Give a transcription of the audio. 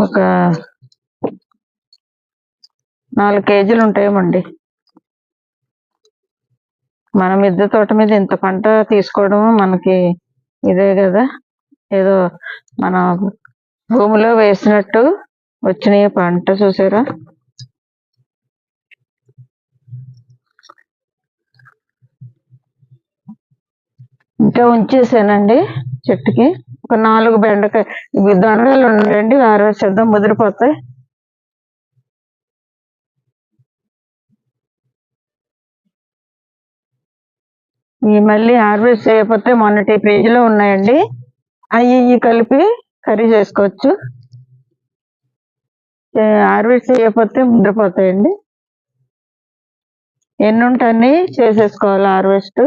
ఒక 4 కేజీలు ఉంటాయేమండి. మన మిద్దె తోట మీద ఇంత పంట తీసుకోవడం మనకి ఇదే కదా, ఏదో మన భూమిలో వేసినట్టు వచ్చినాయి పంట. చూసారా, ఇంకా ఉంచేసానండి చెట్టుకి. ఒక 4 బెండకాయ ఇవి దొండలు ఉన్నాయండి, ఆరేసేద్దాం, ముదిరిపోతాయి. ఇవి మళ్ళీ హార్వెస్ట్ చేయకపోతే మొన్నటి పేజీలో ఉన్నాయండి, అవి కలిపి కర్రీ చేసుకోవచ్చు. హార్వెస్ట్ చేయకపోతే ముద్రపోతాయండి. ఎన్ని ఉంటాయని చేసేసుకోవాలి హార్వెస్ట్.